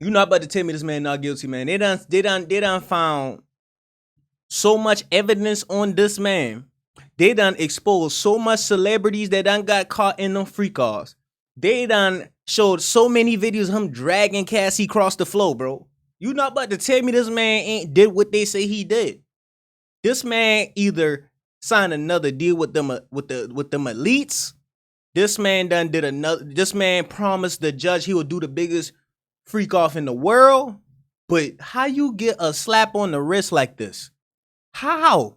You not about to tell me this man not guilty, man. They done found so much evidence on this man. They done exposed so much celebrities that done got caught in them freak offs. They done showed so many videos of him dragging Cassie across the floor, bro. You not about to tell me this man ain't did what they say he did. This man either signed another deal with them elites. This man done did another. This man promised the judge he would do the biggest freak off in the world. But how you get a slap on the wrist like this? How?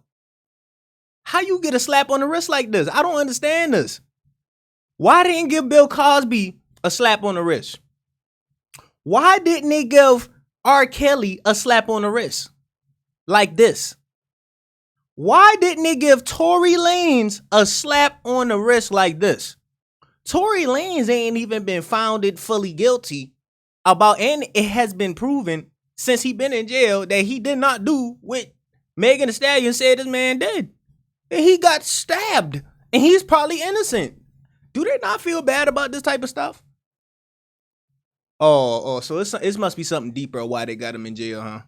How you get a slap on the wrist like this? I don't understand this. Why didn't give Bill Cosby a slap on the wrist? Why didn't they give R. Kelly a slap on the wrist like this? Why didn't they give Tory Lanez a slap on the wrist like this? Tory Lanez ain't even been founded fully guilty about, and it has been proven since he been in jail that he did not do what Megan Thee Stallion said this man did. And he got stabbed, and he's probably innocent. Do they not feel bad about this type of stuff? So it must be something deeper why they got him in jail, huh?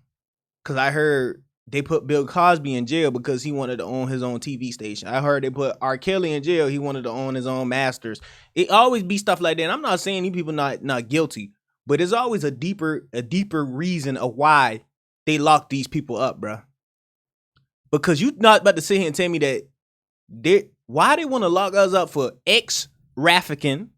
Because I heard they put Bill Cosby in jail because he wanted to own his own TV station. I heard they put R. Kelly in jail. He wanted to own his own masters. It always be stuff like that. And I'm not saying these people not guilty, but there's always a deeper reason of why they lock these people up, bro. Because you not about to sit here and tell me that why they want to lock us up for ex-trafficking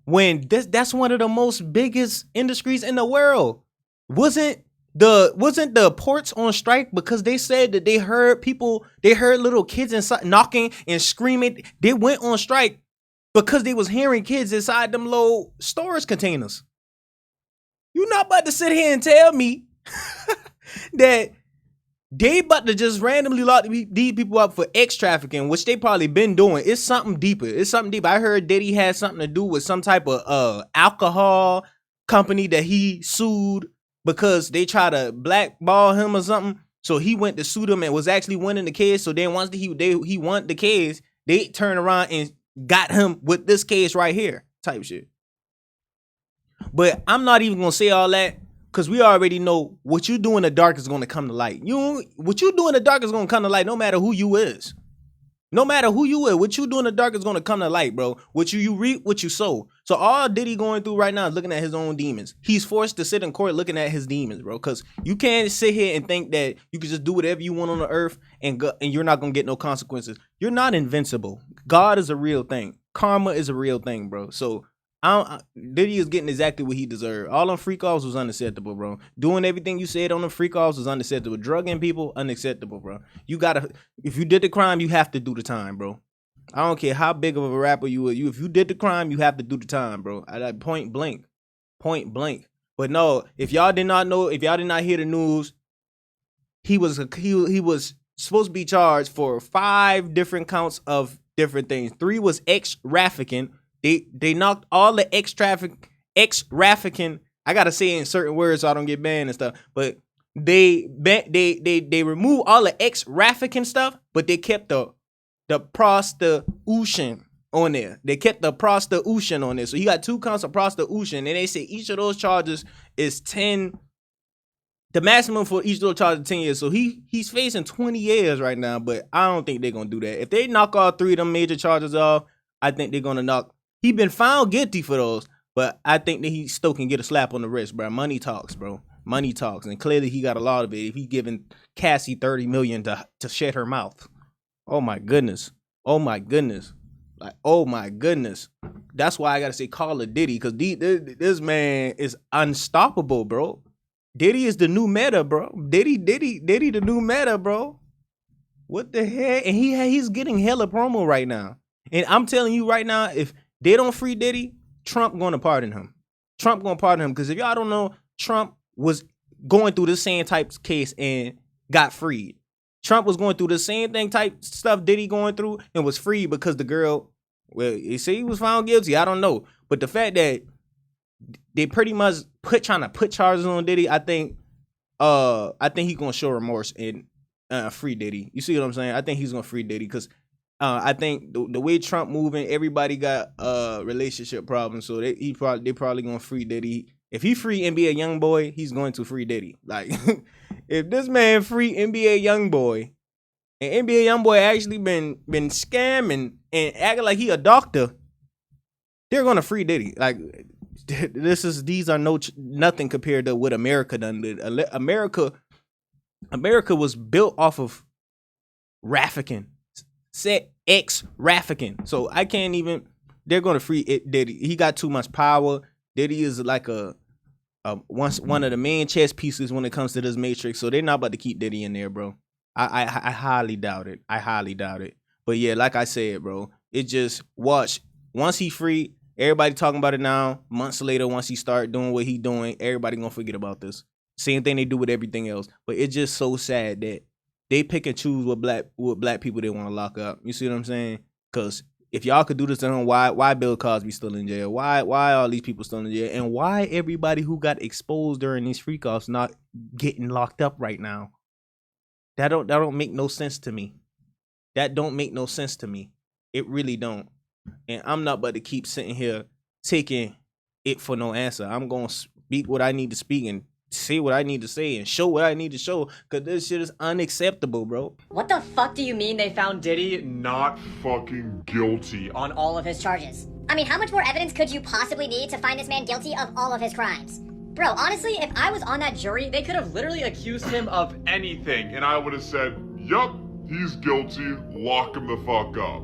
when that's one of the most biggest industries in the world. Wasn't the ports on strike because they said that they heard little kids inside knocking and screaming. They went on strike because they was hearing kids inside them little storage containers. You not about to sit here and tell me that they about to just randomly lock these people up for ex-trafficking, which they probably been doing. It's something deeper. I heard Diddy had something to do with some type of alcohol company that he sued because they tried to blackball him or something. So he went to sue them and was actually winning the case. So then once he won the case, they turned around and got him with this case right here type shit. But I'm not even going to say all that because we already know what you do in the dark is going to come to light. What you do in the dark is going to come to light no matter who you is. No matter who you is, what you do in the dark is going to come to light, bro. What you reap, what you sow. So all Diddy going through right now is looking at his own demons. He's forced to sit in court looking at his demons, bro. Because you can't sit here and think that you can just do whatever you want on the earth and you're not going to get no consequences. You're not invincible. God is a real thing. Karma is a real thing, bro. So Diddy is getting exactly what he deserved. All them freak offs was unacceptable, bro. Doing everything you said on them freak offs was unacceptable. Drugging people, unacceptable, bro. If you did the crime, you have to do the time, bro. I don't care how big of a rapper you are. If you did the crime, you have to do the time, bro. At point blank. But no, if y'all did not hear the news, he was supposed to be charged for 5 different counts of different things. 3 was ex-trafficking. They knocked all the ex-trafficking. I gotta say it in certain words so I don't get banned and stuff. But they removed all the ex-trafficking stuff, but they kept the prostitution on there. They kept the prostitution on there. So he got 2 counts of prostitution, and they say each of those charges is 10. The maximum for each of those charges is 10 years. So he's facing 20 years right now. But I don't think they're gonna do that. If they knock all 3 of them major charges off, I think they're gonna knock. He been found guilty for those, but I think that he still can get a slap on the wrist, bro. Money talks, bro. Money talks, and clearly he got a lot of it. If he giving Cassie $30 million to shut her mouth, oh my goodness, like oh my goodness. That's why I gotta say call it Diddy, because this man is unstoppable, bro. Diddy is the new meta, bro. Diddy the new meta, bro. What the heck? And he's getting hella promo right now. And I'm telling you right now, if they don't free Diddy, Trump going to pardon him. Because if y'all don't know, Trump was going through the same type case and got freed. Trump was going through the same thing type stuff Diddy going through and was free because the girl, well, you see, he was found guilty. I don't know. But the fact that they pretty much trying to put charges on Diddy, I think he's going to show remorse and free Diddy. You see what I'm saying? I think he's going to free Diddy because I think the way Trump moving, everybody got relationship problems, so they probably gonna free Diddy. If he free NBA Youngboy, he's going to free Diddy. Like, if this man free NBA Youngboy, and NBA Youngboy actually been scamming and acting like he a doctor, they're gonna free Diddy. Like, these are nothing compared to what America done. America was built off of Raffican, ex-Raffican. So I can't even. They're gonna free Diddy. He got too much power. Diddy is like one of the main chess pieces when it comes to this matrix. So they're not about to keep Diddy in there, bro. I highly doubt it. I highly doubt it. But yeah, like I said, bro, it just watch. Once he free, everybody talking about it now. Months later, once he start doing what he doing, everybody gonna forget about this. Same thing they do with everything else. But it's just so sad that they pick and choose what black people they want to lock up. You see what I'm saying? Because if y'all could do this, then why Bill Cosby still in jail? Why all these people still in jail? And why everybody who got exposed during these freak offs not getting locked up right now? That don't make no sense to me. That don't make no sense to me. It really don't. And I'm not about to keep sitting here taking it for no answer. I'm gonna speak what I need to speak and say what I need to say and show what I need to show, because this shit is unacceptable, bro. What the fuck do you mean they found Diddy not fucking guilty on all of his charges? I mean, how much more evidence could you possibly need to find this man guilty of all of his crimes? Bro, honestly, if I was on that jury, they could have literally accused him of anything, and I would have said, yup, he's guilty, lock him the fuck up.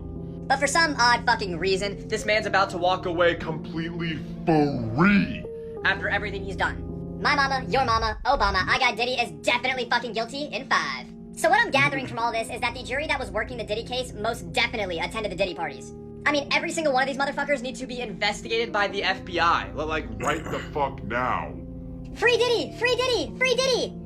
But for some odd fucking reason, this man's about to walk away completely free after everything he's done. My mama, your mama, Obama, I got Diddy is definitely fucking guilty in 5. So what I'm gathering from all this is that the jury that was working the Diddy case most definitely attended the Diddy parties. I mean, every single one of these motherfuckers need to be investigated by the FBI. Like, right the fuck now. Free Diddy! Free Diddy! Free Diddy!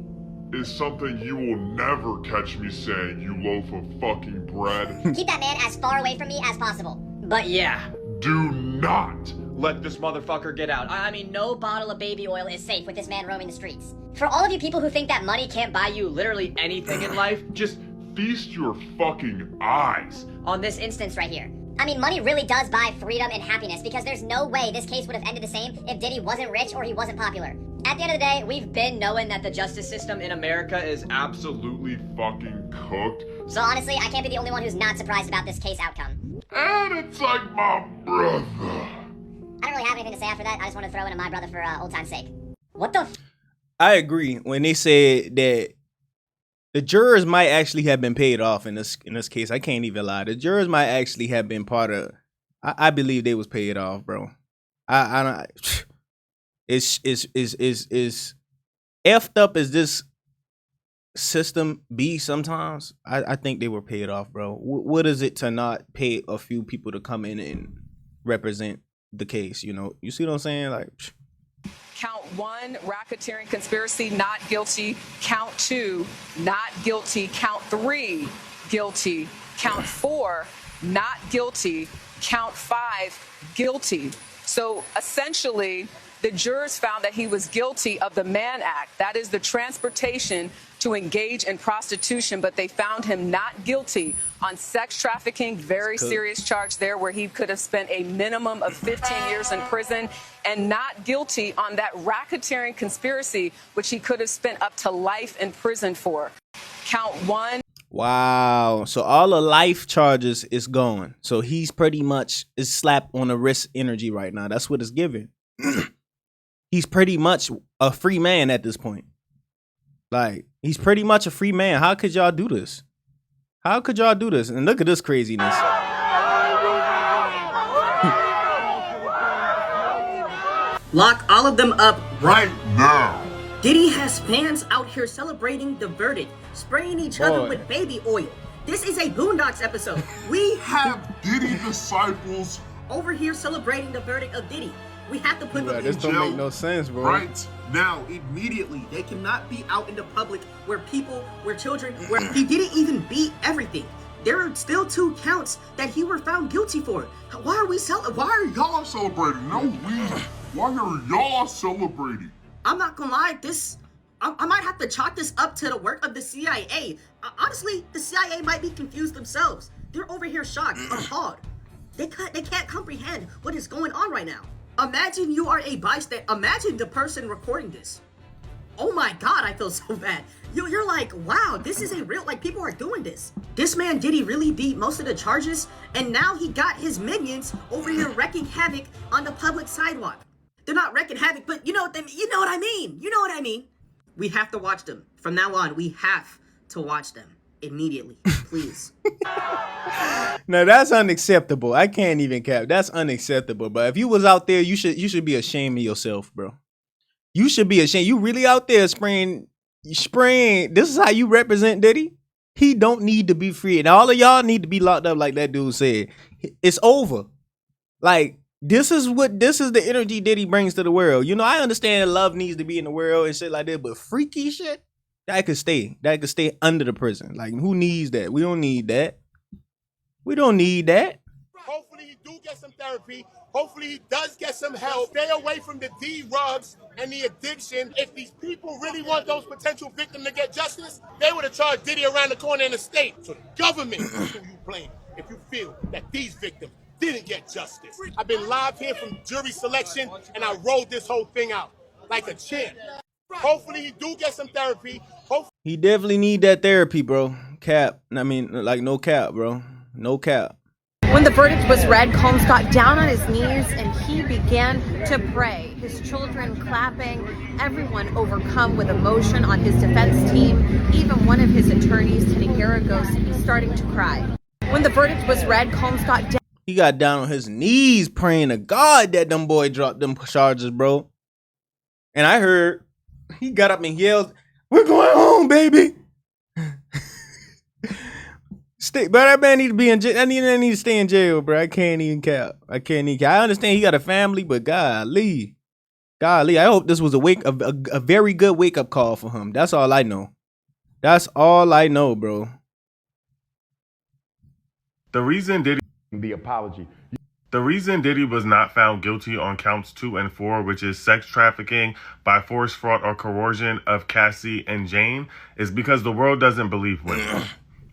Is something you will never catch me saying, you loaf of fucking bread. Keep that man as far away from me as possible. But yeah. Do not let this motherfucker get out. I mean, no bottle of baby oil is safe with this man roaming the streets. For all of you people who think that money can't buy you literally anything in life, just feast your fucking eyes on this instance right here. I mean, money really does buy freedom and happiness, because there's no way this case would have ended the same if Diddy wasn't rich or he wasn't popular. At the end of the day, we've been knowing that the justice system in America is absolutely fucking cooked. So honestly, I can't be the only one who's not surprised about this case outcome. And it's like my brother. I don't really have anything to say after that. I just want to throw in a my brother for old time's sake. What the I agree when they said that the jurors might actually have been paid off in this case. I can't even lie. The jurors might actually have been part of. I believe they was paid off, bro. I don't. It's effed up as this system be sometimes. I think they were paid off, bro. What is it to not pay a few people to come in and represent the case? You know, you see what I'm saying? Like. Count 1, racketeering conspiracy, not guilty. Count 2, not guilty. Count 3, guilty. Count 4, not guilty. Count 5, guilty. So essentially, the jurors found that he was guilty of the Mann Act. That is the transportation to engage in prostitution, but they found him not guilty on sex trafficking, very serious charge there where he could have spent a minimum of 15 years in prison, and not guilty on that racketeering conspiracy, which he could have spent up to life in prison for. Count 1. Wow. So all the life charges is gone. So he's pretty much is slapped on the wrist energy right now. That's what it's giving. He's pretty much a free man at this point. Like, he's pretty much a free man. How could y'all do this? How could y'all do this? And look at this craziness. Lock all of them up right now. Diddy has fans out here celebrating the verdict, spraying each other with baby oil. This is a Boondocks episode. We have Diddy disciples over here celebrating the verdict of Diddy. We have to put them in this jail. Don't make no sense, bro. Right now, immediately. They cannot be out in the public where people, where children, where he didn't even beat everything. There are still 2 counts that he were found guilty for. Why are y'all celebrating? No, why are y'all celebrating? I'm not gonna lie, I might have to chalk this up to the work of the CIA. Honestly, the CIA might be confused themselves. They're over here shocked, appalled. They can't comprehend what is going on right now. Imagine you are a bystander. Imagine the person recording this. Oh my God, I feel so bad. You're like, wow, this is a real, like, people are doing this. This man, Diddy, really beat most of the charges, and now he got his minions over here wrecking havoc on the public sidewalk. They're not wrecking havoc, but you know what I mean. You know what I mean. We have to watch them. From now on, we have to watch them immediately, please. Now that's unacceptable. I can't even cap. That's unacceptable. But if you was out there, you should be ashamed of yourself, bro. You should be ashamed. You really out there spraying. This is how you represent Diddy? He don't need to be free. And all of y'all need to be locked up like that dude said. It's over. Like, this is the energy Diddy brings to the world. You know, I understand love needs to be in the world and shit like that, but freaky shit, that could stay. That could stay under the prison. Like, who needs that? We don't need that. We don't need that. Hopefully he do get some therapy. Hopefully he does get some help. Stay away from the D-rugs and the addiction. If these people really want those potential victims to get justice, they would have charged Diddy around the corner in the state. So the government is who you blame if you feel that these victims didn't get justice. I've been live here from jury selection, and I rolled this whole thing out like a champ. Hopefully he do get some therapy. He definitely need that therapy, bro. Cap. I mean, like, no cap, bro. No cap. When the verdict was read, Combs got down on his knees and he began to pray. His children clapping, everyone overcome with emotion on his defense team. Even one of his attorneys, Teddy Garagos, starting to cry. When the verdict was read, Combs got down. He got down on his knees praying to God that them boy dropped them charges, bro. And I heard he got up and yelled, "We're going home, baby." But that man need to be in jail. I need to stay in jail, bro. I can't even cap. I understand he got a family, but golly, I hope this was a very good wake up call for him. That's all I know. That's all I know, bro. The reason Diddy was not found guilty on counts 2 and 4, which is sex trafficking by force, fraud, or coercion of Cassie and Jane, is because the world doesn't believe women.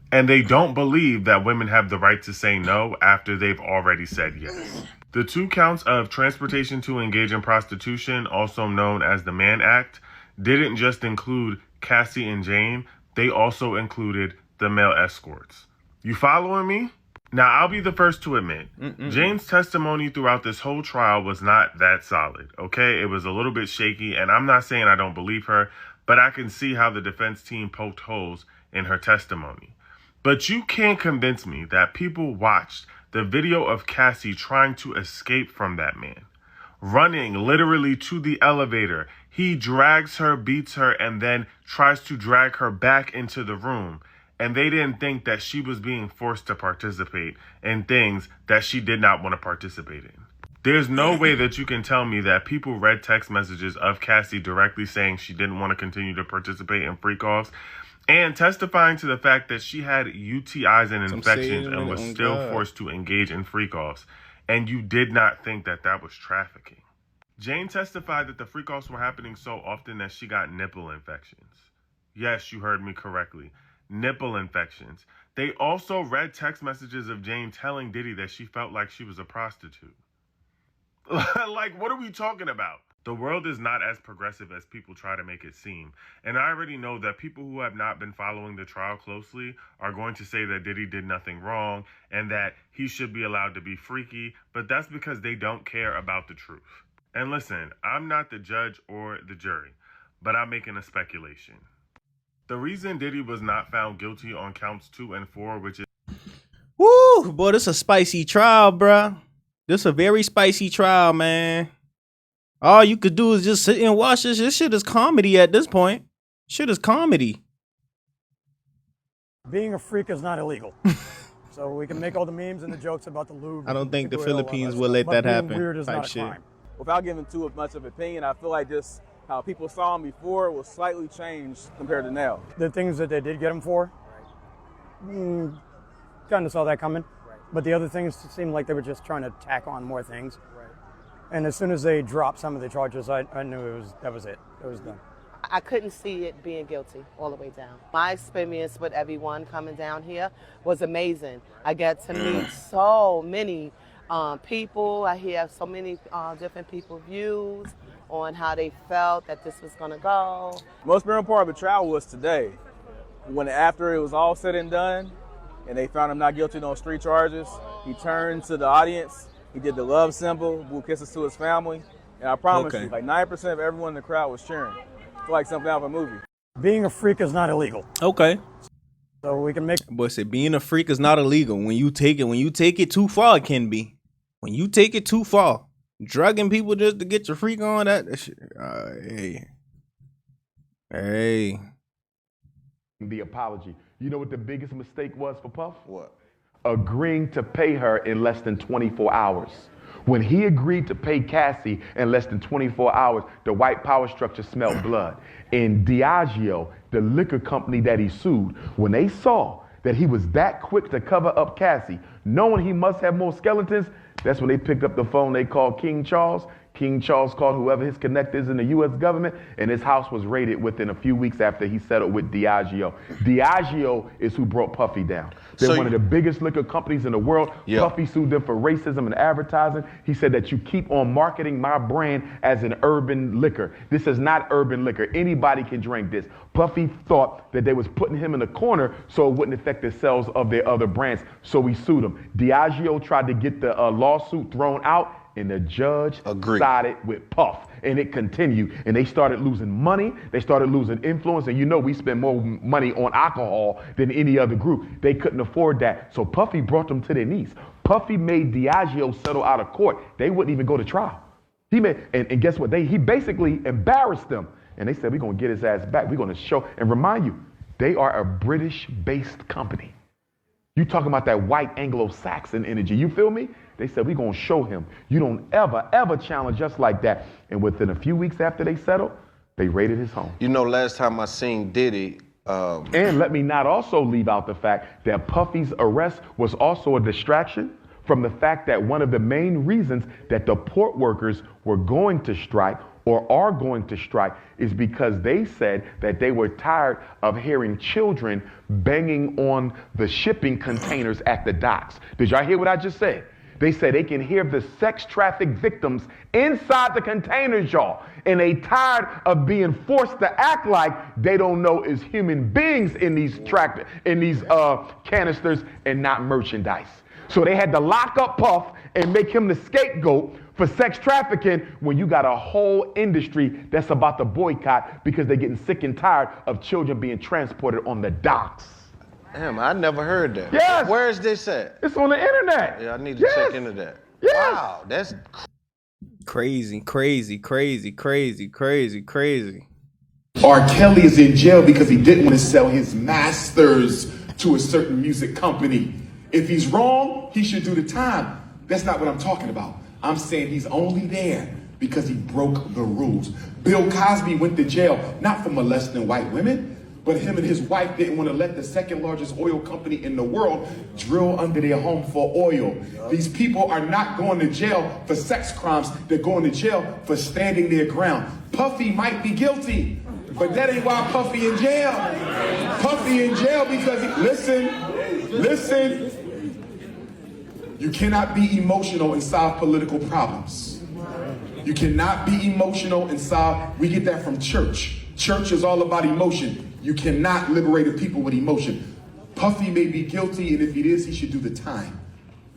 And they don't believe that women have the right to say no after they've already said yes. The 2 counts of transportation to engage in prostitution, also known as the Mann Act, didn't just include Cassie and Jane, they also included the male escorts. You following me? Now, I'll be the first to admit, Jane's testimony throughout this whole trial was not that solid, okay? It was a little bit shaky, and I'm not saying I don't believe her, but I can see how the defense team poked holes in her testimony. But you can't convince me that people watched the video of Cassie trying to escape from that man, running literally to the elevator. He drags her, beats her, and then tries to drag her back into the room. And they didn't think that she was being forced to participate in things that she did not want to participate in. There's no way that you can tell me that people read text messages of Cassie directly saying she didn't want to continue to participate in freak-offs and testifying to the fact that she had UTIs and infections and was still forced to engage in freak-offs, and you did not think that that was trafficking. Jane testified that the freak-offs were happening so often that she got nipple infections. Yes, you heard me correctly. Nipple infections. They also read text messages of Jane telling Diddy that she felt like she was a prostitute. Like, what are we talking about? The world is not as progressive as people try to make it seem. And I already know that people who have not been following the trial closely are going to say that Diddy did nothing wrong and that he should be allowed to be freaky, but that's because they don't care about the truth. And listen, I'm not the judge or the jury, but I'm making a speculation. The reason Diddy was not found guilty on counts 2 and 4, which is... Woo, boy, this a spicy trial, bruh. This a very spicy trial, man. All you could do is just sit and watch this. This shit is comedy at this point. Shit is comedy. Being a freak is not illegal. So we can make all the memes and the jokes about the lube. I don't think the Philippines will let that happen. Weird is type not a shit. crime. Without giving too much of an opinion, I feel like just how people saw him before was slightly changed compared to now. The things that they did get him for, kind of saw that coming. But the other things seemed like they were just trying to tack on more things. And as soon as they dropped some of the charges, I knew that was it. It was done. I couldn't see it being guilty all the way down. My experience with everyone coming down here was amazing. I got to meet so many people. I hear so many different people's views on how they felt that this was going to go. Most memorable part of the trial was today, when after it was all said and done, and they found him not guilty on street charges, he turned to the audience, he did the love symbol, blew kisses to his family, and I promise you, like 90% of everyone in the crowd was cheering. It's like something out of a movie. Being a freak is not illegal. Okay. So we can make. Boy said being a freak is not illegal. When you take it too far, it can be. When you take it too far, drugging people just to get your freak on, that shit. Hey. The apology. You know what the biggest mistake was for Puff? What? Agreeing to pay her in less than 24 hours. When he agreed to pay Cassie in less than 24 hours, the white power structure smelled blood. And Diageo, the liquor company that he sued, when they saw that he was that quick to cover up Cassie, knowing he must have more skeletons, that's when they picked up the phone, they called King Charles. King Charles called whoever his connect is in the U.S. government, and his house was raided within a few weeks after he settled with Diageo. Diageo is who brought Puffy down. They're one of the biggest liquor companies in the world. Yep. Puffy sued them for racism and advertising. He said that you keep on marketing my brand as an urban liquor. This is not urban liquor. Anybody can drink this. Puffy thought that they was putting him in a corner so it wouldn't affect the sales of their other brands, so he sued them. Diageo tried to get the lawsuit thrown out, and the judge sided with Puff, and it continued. And they started losing money. They started losing influence. And you know we spend more money on alcohol than any other group. They couldn't afford that. So Puffy brought them to their knees. Puffy made Diageo settle out of court. They wouldn't even go to trial. He made, and guess what? He basically embarrassed them. And they said, we're going to get his ass back. We're going to show and remind you, they are a British-based company. You talking about that white Anglo-Saxon energy. You feel me? They said, we're going to show him. You don't ever challenge us like that. And within a few weeks after they settled, they raided his home. You know, last time I seen Diddy. And let me not also leave out the fact that Puffy's arrest was also a distraction from the fact that one of the main reasons that the port workers were going to strike or are going to strike is because they said that they were tired of hearing children banging on the shipping containers at the docks. Did y'all hear what I just said? They said they can hear the sex traffic victims inside the containers, y'all. And they tired of being forced to act like they don't know is human beings in these canisters and not merchandise. So they had to lock up Puff and make him the scapegoat for sex trafficking when you got a whole industry that's about to boycott because they're getting sick and tired of children being transported on the docks. Damn, I never heard that. Yes. Where is this at? It's on the internet. Yeah, I need to check into that. Yes. Wow, that's crazy. R. Kelly is in jail because he didn't want to sell his masters to a certain music company. If he's wrong, he should do the time. That's not what I'm talking about. I'm saying he's only there because he broke the rules. Bill Cosby went to jail, not for molesting white women, but him and his wife didn't want to let the second largest oil company in the world drill under their home for oil. These people are not going to jail for sex crimes. They're going to jail for standing their ground. Puffy might be guilty, but that ain't why Puffy in jail. Puffy in jail because listen, you cannot be emotional and solve political problems. You cannot be emotional and solve, we get that from church. Church is all about emotion. You cannot liberate a people with emotion. Puffy may be guilty, and if he is, he should do the time.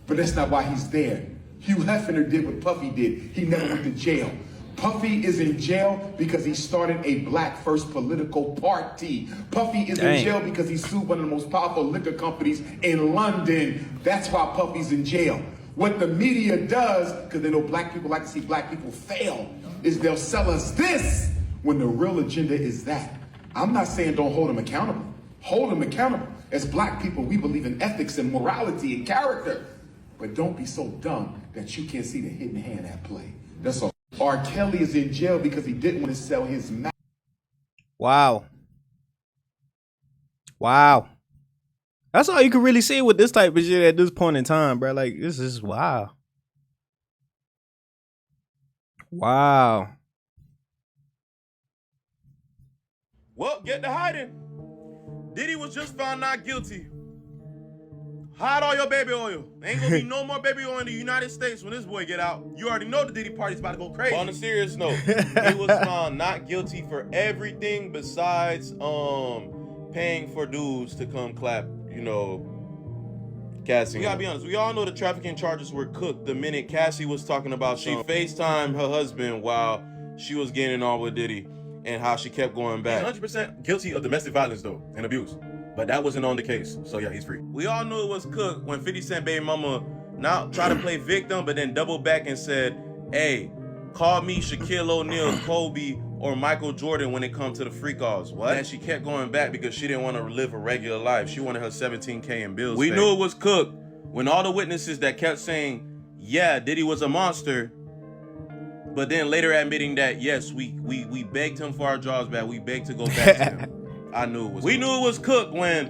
But that's not why he's there. Hugh Hefner did what Puffy did. He never went to jail. Puffy is in jail because he started a black first political party. Puffy is in jail because he sued one of the most powerful liquor companies in London. That's why Puffy's in jail. What the media does, because they know black people like to see black people fail, is they'll sell us this when the real agenda is that. I'm not saying don't hold them accountable. Hold them accountable. As black people, we believe in ethics and morality and character. But don't be so dumb that you can't see the hidden hand at play. That's all. R. Kelly is in jail because he didn't want to sell his mouth. Wow. That's all you can really say with this type of shit at this point in time, bro. Like, this is wow. Well, get to hiding. Diddy was just found not guilty. Hide all your baby oil. Ain't gonna be no more baby oil in the United States when this boy get out. You already know the Diddy party's about to go crazy. But on a serious note, he was found not guilty for everything besides paying for dudes to come clap, you know, Cassie. We gotta be honest, we all know the trafficking charges were cooked the minute Cassie was talking about she FaceTimed her husband while she was getting on with Diddy and how she kept going back. He's 100% guilty of domestic violence though and abuse. But that wasn't on the case. So yeah, he's free. We all knew it was cooked when 50 Cent baby mama now tried to play victim, but then doubled back and said, hey, call me Shaquille O'Neal, Kobe, or Michael Jordan when it comes to the free calls. What? And she kept going back because she didn't want to live a regular life. She wanted her $17K in bills. We knew it was cooked when all the witnesses that kept saying, yeah, Diddy was a monster, but then later admitting that, yes, we begged him for our jobs back. We begged to go back to him. I knew it was cooked. Knew it was cooked when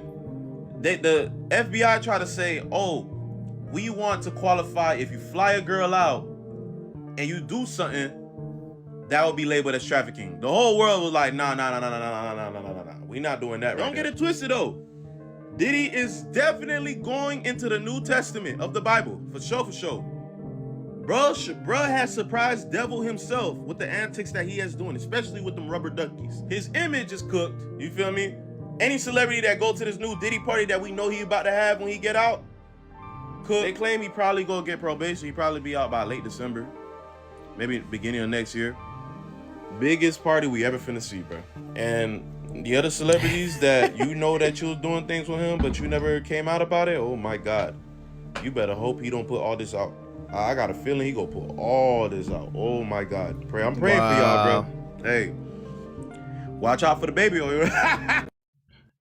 the FBI tried to say, oh, we want to qualify if you fly a girl out and you do something that would be labeled as trafficking. The whole world was like, nah. We not doing that. Don't get it twisted though. Diddy is definitely going into the New Testament of the Bible, for sure. Bruh has surprised devil himself with the antics that he has doing, especially with them rubber duckies. His image is cooked, you feel me? Any celebrity that go to this new Diddy party that we know he about to have when he get out, cooked. They claim he probably gonna get probation. He probably be out by late December, maybe beginning of next year. Biggest party we ever finna see, bro. And the other celebrities that you know that you was doing things with him, but you never came out about it, oh my God. You better hope he don't put all this out. I got a feeling he gonna put all this out. Oh my God. I'm praying for y'all, bro. Hey, watch out for the baby oil.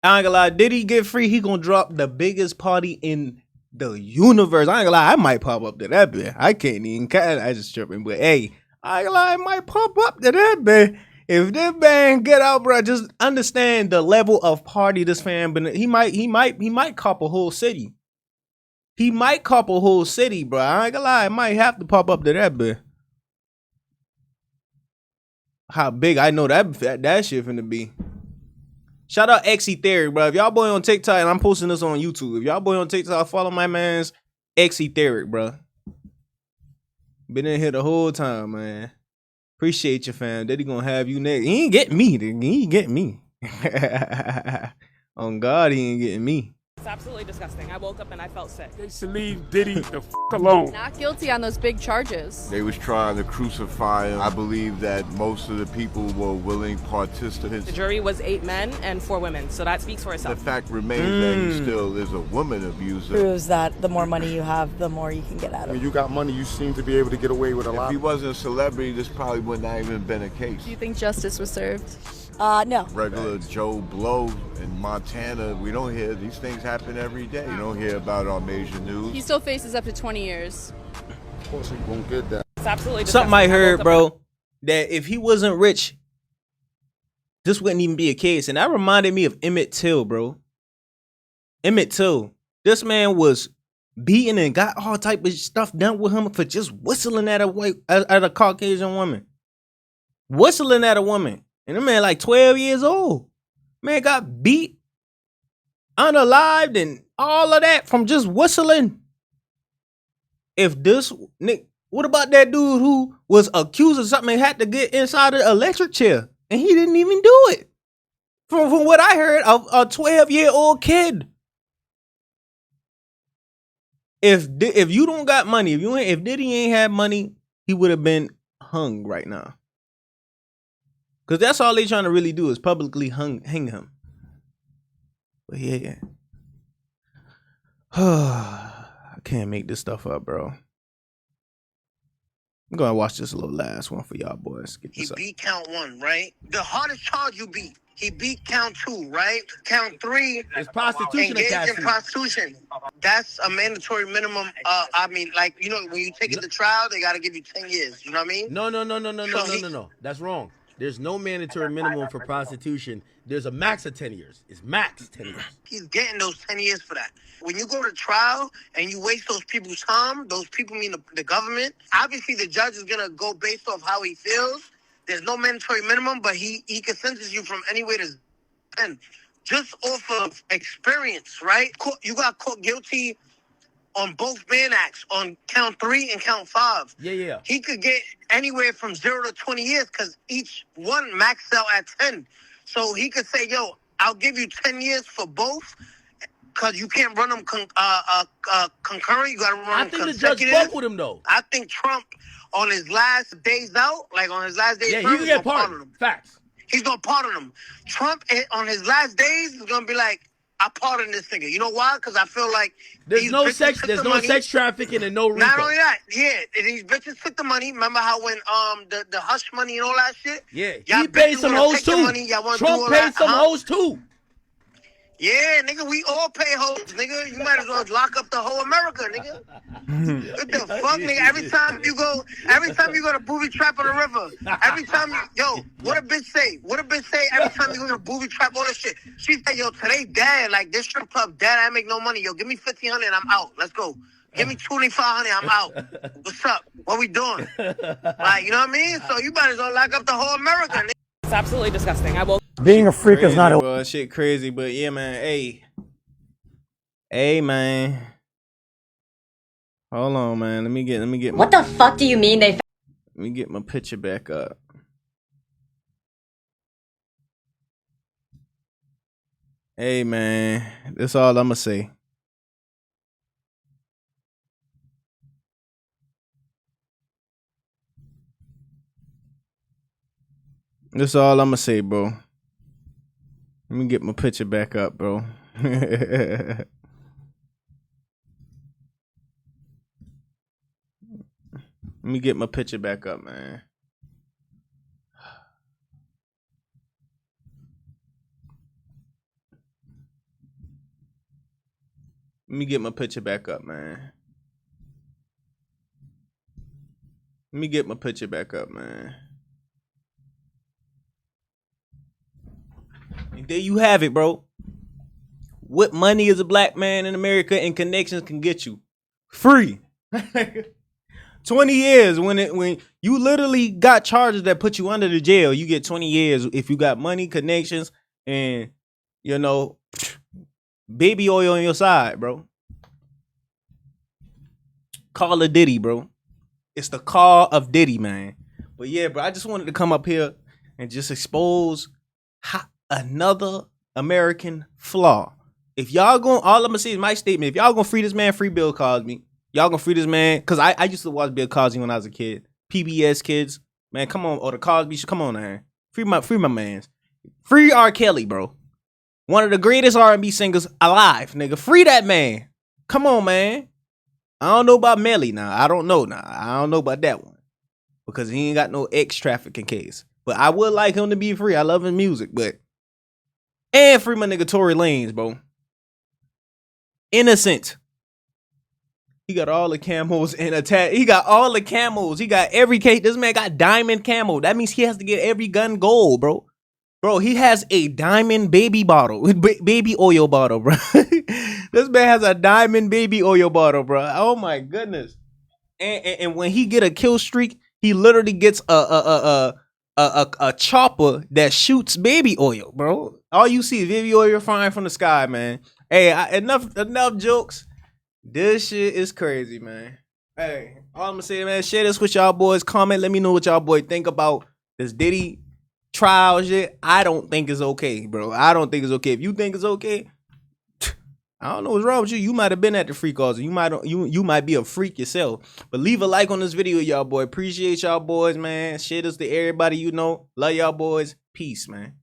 I ain't gonna lie, Diddy get free, he gonna drop the biggest party in the universe. I ain't gonna lie, I might pop up to that bit. I can't even I just tripping, but hey, I ain't gonna lie, I might pop up to that bit. If this man get out, bro, just understand the level of party this fan, but he might cop a whole city. He might cop a whole city, bro. I ain't gonna lie, I might have to pop up to that bit. How big I know that shit finna be. Shout out XE Theory, bro. If y'all boy on TikTok, and I'm posting this on YouTube. If y'all boy on TikTok, follow my man's XE Theory, bro. Been in here the whole time, man. Appreciate you, fam. Diddy gonna have you next. He ain't getting me. He ain't getting me. On God, he ain't getting me. It's absolutely disgusting. I woke up and I felt sick. They should leave Diddy the f alone. Not guilty on those big charges. They was trying to crucify him. I believe that most of the people were willing participants. The jury was 8 men and 4 women, so that speaks for itself. The fact remains that he still is a woman abuser. Proves that the more money you have, the more you can get out of it. When you got money, you seem to be able to get away with a lot. If he wasn't a celebrity, this probably would not even been a case. Do you think justice was served? No. Regular Joe Blow in Montana, we don't hear these things happen every day. You don't hear about it on major news. He still faces up to 20 years. Of course he won't get that. It's absolutely disgusting. Something I heard, bro, that if he wasn't rich, this wouldn't even be a case. And that reminded me of Emmett Till, bro. Emmett Till. This man was beaten and got all type of stuff done with him for just whistling at a Caucasian woman. Whistling at a woman. And the man like 12 years old. Man got beat, unalived, and all of that from just whistling. If this, Nick, what about that dude who was accused of something and had to get inside an electric chair? And he didn't even do it. From what I heard, a 12-year-old kid. If you don't got money, if Diddy ain't had money, he would have been hung right now. Because that's all they trying to really do is publicly hang him. But yeah. I can't make this stuff up, bro. I'm going to watch this little last one for y'all boys. Get this He up. beat count 1, right? The hardest charge you beat. He beat count 2, right? Count 3. It's prostitution. Engaged in prostitution. That's a mandatory minimum. I mean, like, you know, when you take it to trial, they got to give you 10 years. You know what I mean? No. That's wrong. There's no mandatory minimum for prostitution. There's a max of 10 years. It's max 10 years. He's getting those 10 years for that. When you go to trial and you waste those people's time, those people mean the government, obviously the judge is going to go based off how he feels. There's no mandatory minimum, but he can sentence you from anywhere to 10. Just off of experience, right? You got caught guilty on both Mann Acts, on count 3 and count 5. Yeah. He could get anywhere from 0 to 20 years because each one maxed out at 10. So he could say, yo, I'll give you 10 years for both because you can't run them concurrent. You got to run I them think the judge consecutive. fuck with him, though. I think Trump, on his last days out, like on his last days, Yeah, he can get pardoned. Facts. He's going to pardon him. Trump, on his last days, is going to be like, I pardon this nigga. You know why? Because I feel like there's no sex trafficking and no RICO. Not only that, these bitches took the money. Remember how when the hush money and all that shit? Yeah, y'all he paid some hoes too. Trump paid some hoes too. Yeah, nigga, we all pay hoes, nigga. You might as well lock up the whole America, nigga. What the fuck, nigga? Every time you go to booby trap on the river, every time what a bitch say? What a bitch say every time you go to booby trap, all this shit? She said, yo, today dead, like this strip club dead, I make no money. Yo, give me 1,500 and I'm out. Let's go. Give me 2,500, I'm out. What's up? What we doing? Like, you know what I mean? So you might as well lock up the whole America, nigga. It's absolutely disgusting. I will. Being a freak is not bro. Shit crazy, but yeah, man. Hey, man. Hold on, man. Let me get. What the fuck do you mean they? Let me get my picture back up. Hey, man. That's all I'ma say. That's all I'ma say, bro. Let me get my picture back up, bro. Let me get my picture back up, man. Let me get my picture back up, man. Let me get my picture back up, man. And there you have it, bro. What money is a black man in America and connections can get you? Free. 20 years when you literally got charges that put you under the jail. You get 20 years if you got money, connections, and baby oil on your side, bro. Call of Diddy, bro. It's the call of Diddy, man. But yeah, bro, I just wanted to come up here and just expose another American flaw. If y'all going, all I'm gonna say is my statement. If y'all gonna free this man, free Bill Cosby. Y'all gonna free this man, cause I used to watch Bill Cosby when I was a kid. PBS kids, man, come on, or the Cosby show, come on, man. Free my mans. Free R. Kelly, bro. One of the greatest R&B singers alive, nigga. Free that man. Come on, man. I don't know about Melly now. I don't know about that one. Because he ain't got no ex-trafficking case. But I would like him to be free. I love his music, but. And free my nigga Tory Lanez, bro. Innocent. He got all the camos and attack. He got all the camos. He got every case. This man got diamond camo. That means he has to get every gun gold, bro. Bro, he has a diamond baby bottle. Baby oil bottle, bro. This man has a diamond baby oil bottle, bro. Oh my goodness. And when he get a kill streak, he literally gets a chopper that shoots baby oil, bro. All you see is baby oil flying from the sky, man. Hey, enough jokes. This shit is crazy, man. Hey, all I'm gonna say, man, share this with y'all boys. Comment, let me know what y'all boys think about this Diddy trial shit. I don't think it's okay, bro. I don't think it's okay. If you think it's okay, I don't know what's wrong with you. You might have been at the freak cause. You might be a freak yourself. But leave a like on this video, y'all boy. Appreciate y'all boys, man. Share this to everybody you know. Love y'all boys. Peace, man.